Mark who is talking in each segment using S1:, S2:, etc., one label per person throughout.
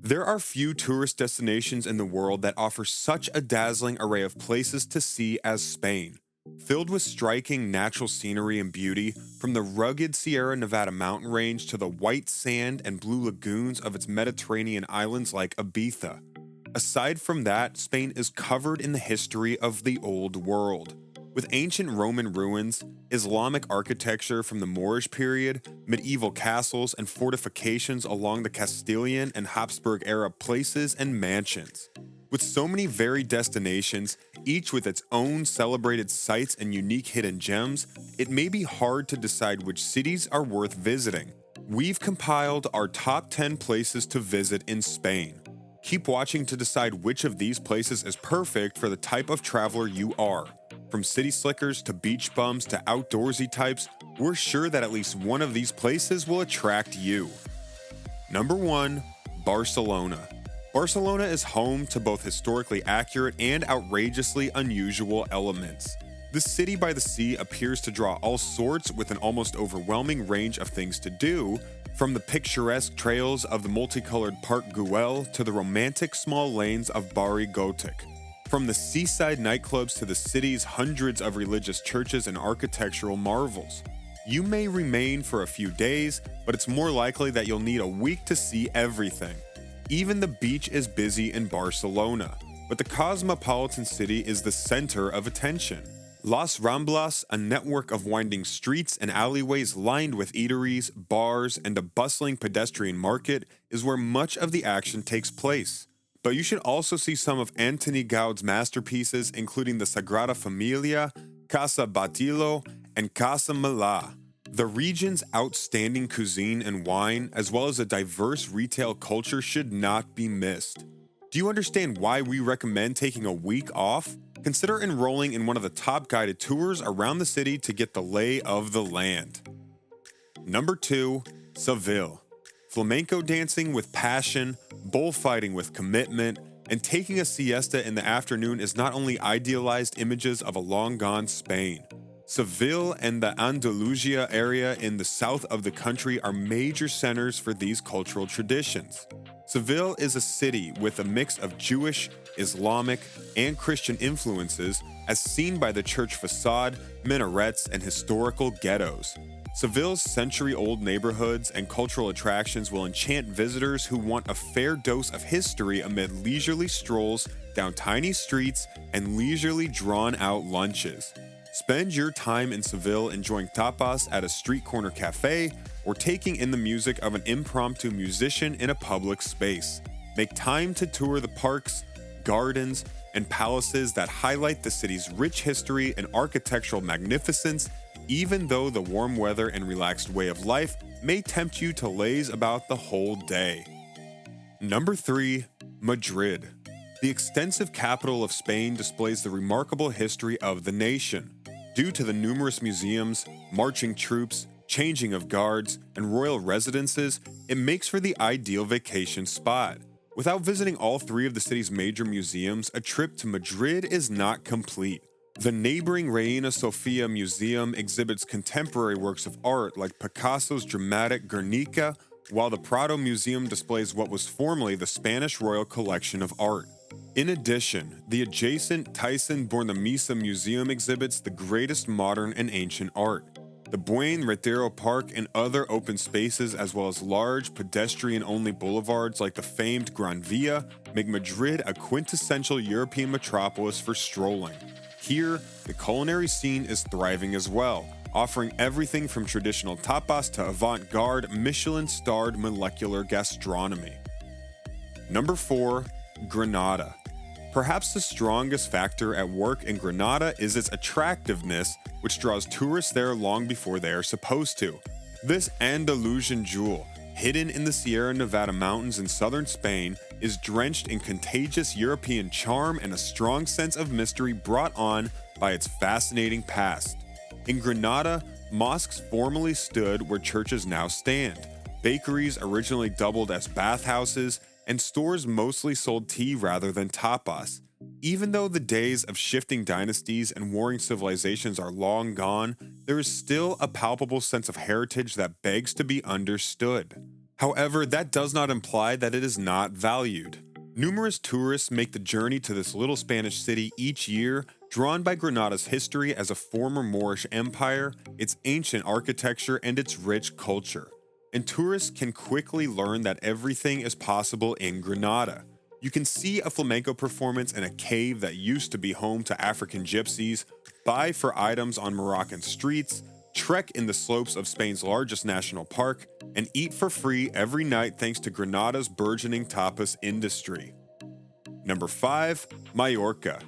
S1: There are few tourist destinations in the world that offer such a dazzling array of places to see as Spain. Filled with striking natural scenery and beauty, from the rugged Sierra Nevada mountain range to the white sand and blue lagoons of its Mediterranean islands like Ibiza. Aside from that, Spain is covered in the history of the Old World. With ancient Roman ruins, Islamic architecture from the Moorish period, medieval castles and fortifications along the Castilian and Habsburg era places and mansions. With so many varied destinations, each with its own celebrated sites and unique hidden gems, it may be hard to decide which cities are worth visiting. We've compiled our top 10 places to visit in Spain. Keep watching to decide which of these places is perfect for the type of traveler you are. From city slickers to beach bums to outdoorsy types, we're sure that at least one of these places will attract you. Number 1. Barcelona. Barcelona is home to both historically accurate and outrageously unusual elements. The city by the sea appears to draw all sorts with an almost overwhelming range of things to do, from the picturesque trails of the multicolored Park Güell to the romantic small lanes of Barri Gotik. From the seaside nightclubs to the city's hundreds of religious churches and architectural marvels. You may remain for a few days, but it's more likely that you'll need a week to see everything. Even the beach is busy in Barcelona, but the cosmopolitan city is the center of attention. Las Ramblas, a network of winding streets and alleyways lined with eateries, bars, and a bustling pedestrian market, is where much of the action takes place. But you should also see some of Antoni Gaudi's masterpieces, including the Sagrada Familia, Casa Batlló, and Casa Milà. The region's outstanding cuisine and wine, as well as a diverse retail culture, should not be missed. Do you understand why we recommend taking a week off? Consider enrolling in one of the top guided tours around the city to get the lay of the land. Number 2. Seville. Flamenco dancing with passion, bullfighting with commitment, and taking a siesta in the afternoon is not only idealized images of a long-gone Spain. Seville and the Andalusia area in the south of the country are major centers for these cultural traditions. Seville is a city with a mix of Jewish, Islamic, and Christian influences as seen by the church facade, minarets, and historical ghettos. Seville's century-old neighborhoods and cultural attractions will enchant visitors who want a fair dose of history amid leisurely strolls down tiny streets and leisurely drawn-out lunches. Spend your time in Seville enjoying tapas at a street corner cafe or taking in the music of an impromptu musician in a public space. Make time to tour the parks, gardens, and palaces that highlight the city's rich history and architectural magnificence, even though the warm weather and relaxed way of life may tempt you to laze about the whole day. Number 3. Madrid. The extensive capital of Spain displays the remarkable history of the nation. Due to the numerous museums, marching troops, changing of guards, and royal residences, it makes for the ideal vacation spot. Without visiting all 3 of the city's major museums, a trip to Madrid is not complete. The neighboring Reina Sofia Museum exhibits contemporary works of art like Picasso's dramatic Guernica, while the Prado Museum displays what was formerly the Spanish Royal Collection of Art. In addition, the adjacent Thyssen-Bornemisza Museum exhibits the greatest modern and ancient art. The Buen Retiro Park and other open spaces, as well as large pedestrian-only boulevards like the famed Gran Via, make Madrid a quintessential European metropolis for strolling. Here, the culinary scene is thriving as well, offering everything from traditional tapas to avant-garde, Michelin-starred molecular gastronomy. Number 4. Granada. Perhaps the strongest factor at work in Granada is its attractiveness, which draws tourists there long before they are supposed to. This Andalusian jewel, hidden in the Sierra Nevada mountains in southern Spain, is drenched in contagious European charm and a strong sense of mystery brought on by its fascinating past. In Granada, mosques formerly stood where churches now stand. Bakeries originally doubled as bathhouses, and stores mostly sold tea rather than tapas. Even though the days of shifting dynasties and warring civilizations are long gone, there is still a palpable sense of heritage that begs to be understood. However, that does not imply that it is not valued. Numerous tourists make the journey to this little Spanish city each year, drawn by Granada's history as a former Moorish empire, its ancient architecture, and its rich culture. And tourists can quickly learn that everything is possible in Granada. You can see a flamenco performance in a cave that used to be home to African gypsies, buy for items on Moroccan streets, trek in the slopes of Spain's largest national park, and eat for free every night thanks to Granada's burgeoning tapas industry. Number 5. Majorca.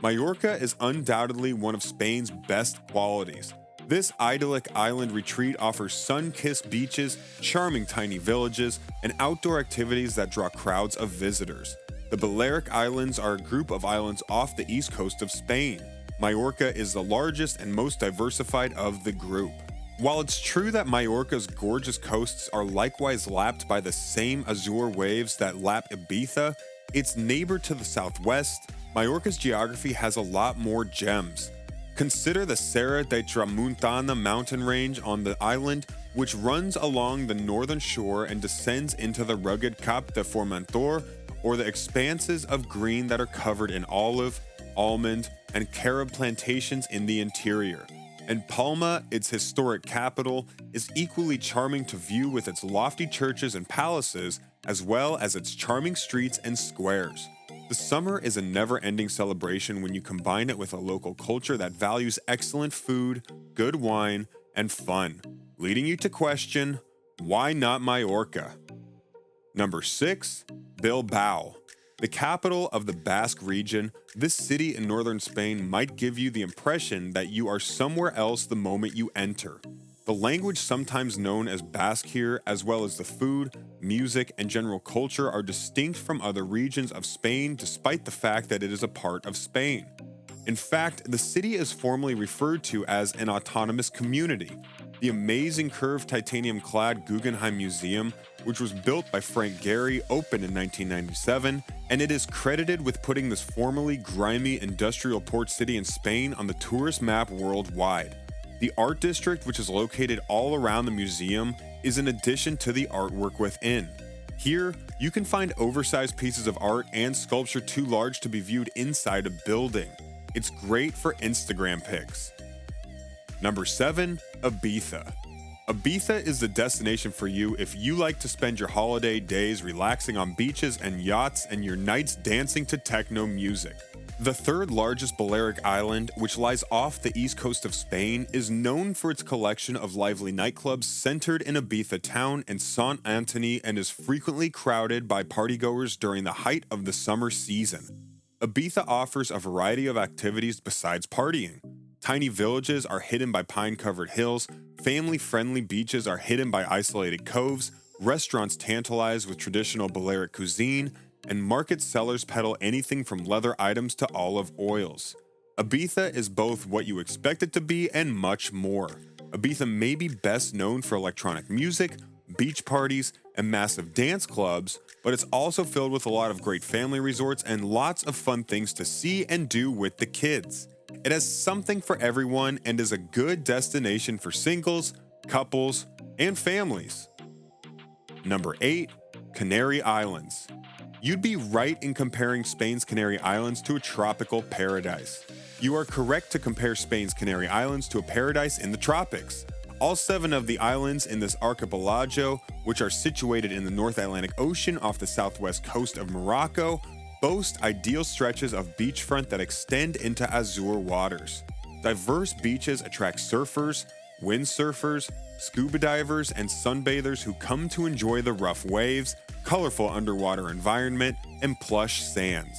S1: Majorca is undoubtedly one of Spain's best qualities. This idyllic island retreat offers sun-kissed beaches, charming tiny villages, and outdoor activities that draw crowds of visitors. The Balearic Islands are a group of islands off the east coast of Spain. Majorca is the largest and most diversified of the group. While it's true that Majorca's gorgeous coasts are likewise lapped by the same azure waves that lap Ibiza, its neighbor to the southwest, Majorca's geography has a lot more gems. Consider the Serra de Tramuntana mountain range on the island, which runs along the northern shore and descends into the rugged Cap de Formentor, or the expanses of green that are covered in olive, almond, and carob plantations in the interior. And Palma, its historic capital, is equally charming to view with its lofty churches and palaces, as well as its charming streets and squares. The summer is a never-ending celebration when you combine it with a local culture that values excellent food, good wine, and fun, leading you to question, why not Majorca? Number 6. Bilbao. The capital of the Basque region, this city in northern Spain might give you the impression that you are somewhere else the moment you enter. The language sometimes known as Basque here, as well as the food, music, and general culture are distinct from other regions of Spain despite the fact that it is a part of Spain. In fact, the city is formally referred to as an autonomous community. The amazing curved titanium-clad Guggenheim Museum, which was built by Frank Gehry, opened in 1997, and it is credited with putting this formerly grimy industrial port city in Spain on the tourist map worldwide. The art district, which is located all around the museum, is an addition to the artwork within. Here, you can find oversized pieces of art and sculpture too large to be viewed inside a building. It's great for Instagram pics. Number 7. Ibiza. Ibiza is the destination for you if you like to spend your holiday days relaxing on beaches and yachts and your nights dancing to techno music. The third largest Balearic island, which lies off the east coast of Spain, is known for its collection of lively nightclubs centered in Ibiza town and Sant Antony and is frequently crowded by partygoers during the height of the summer season. Ibiza offers a variety of activities besides partying. Tiny villages are hidden by pine-covered hills, family-friendly beaches are hidden by isolated coves, restaurants tantalize with traditional Balearic cuisine, and market sellers peddle anything from leather items to olive oils. Ibiza is both what you expect it to be and much more. Ibiza may be best known for electronic music, beach parties, and massive dance clubs, but it's also filled with a lot of great family resorts and lots of fun things to see and do with the kids. It has something for everyone and is a good destination for singles, couples, and families. Number 8. Canary Islands. You'd be right in comparing Spain's Canary Islands to a tropical paradise. You are correct to compare Spain's Canary Islands to a paradise in the tropics. All 7 of the islands in this archipelago, which are situated in the North Atlantic Ocean off the southwest coast of Morocco, boast ideal stretches of beachfront that extend into azure waters. Diverse beaches attract surfers, windsurfers, scuba divers, and sunbathers who come to enjoy the rough waves, colorful underwater environment, and plush sands.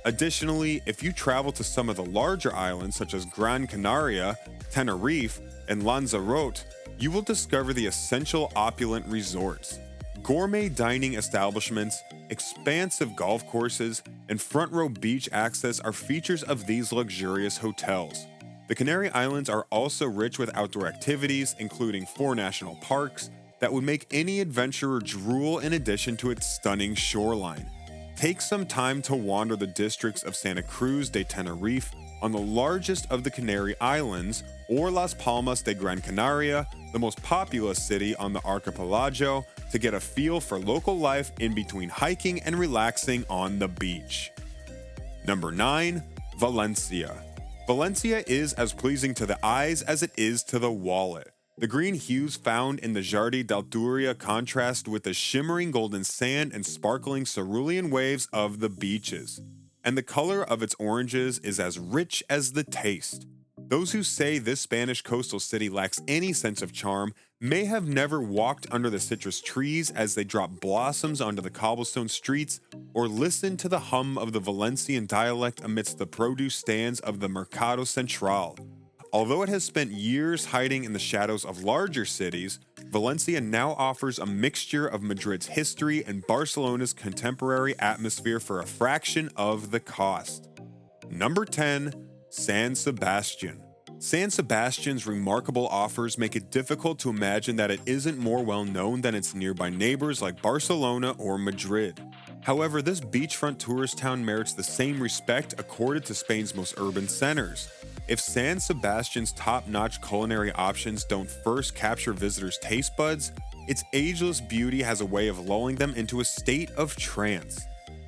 S1: Additionally, if you travel to some of the larger islands such as Gran Canaria, Tenerife, and Lanzarote, you will discover the essential opulent resorts. Gourmet dining establishments, expansive golf courses, and front-row beach access are features of these luxurious hotels. The Canary Islands are also rich with outdoor activities, including 4 national parks, that would make any adventurer drool in addition to its stunning shoreline. Take some time to wander the districts of Santa Cruz de Tenerife on the largest of the Canary Islands, or Las Palmas de Gran Canaria, the most populous city on the archipelago, to get a feel for local life in between hiking and relaxing on the beach. Number 9. Valencia. Valencia is as pleasing to the eyes as it is to the wallet. The green hues found in the Jardim d'Alturia contrast with the shimmering golden sand and sparkling cerulean waves of the beaches. And the color of its oranges is as rich as the taste. Those who say this Spanish coastal city lacks any sense of charm may have never walked under the citrus trees as they drop blossoms onto the cobblestone streets, or listened to the hum of the Valencian dialect amidst the produce stands of the Mercado Central. Although it has spent years hiding in the shadows of larger cities, Valencia now offers a mixture of Madrid's history and Barcelona's contemporary atmosphere for a fraction of the cost. Number 10. San Sebastian. San Sebastian's remarkable offers make it difficult to imagine that it isn't more well known than its nearby neighbors like Barcelona or Madrid. However, this beachfront tourist town merits the same respect accorded to Spain's most urban centers. If San Sebastian's top-notch culinary options don't first capture visitors' taste buds, its ageless beauty has a way of lulling them into a state of trance.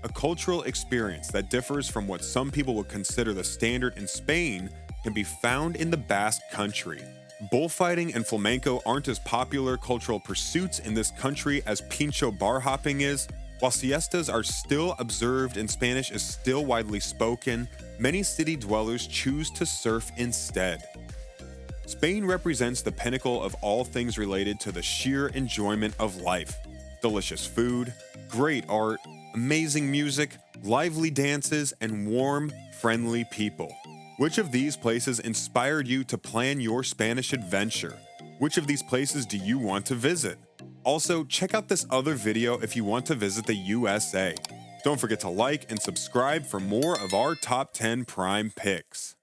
S1: A cultural experience that differs from what some people would consider the standard in Spain can be found in the Basque Country. Bullfighting and flamenco aren't as popular cultural pursuits in this country as pincho bar hopping is. While siestas are still observed and Spanish is still widely spoken, many city dwellers choose to surf instead. Spain represents the pinnacle of all things related to the sheer enjoyment of life. Delicious food, great art, amazing music, lively dances, and warm, friendly people. Which of these places inspired you to plan your Spanish adventure? Which of these places do you want to visit? Also, check out this other video if you want to visit the USA. Don't forget to like and subscribe for more of our top 10 prime picks.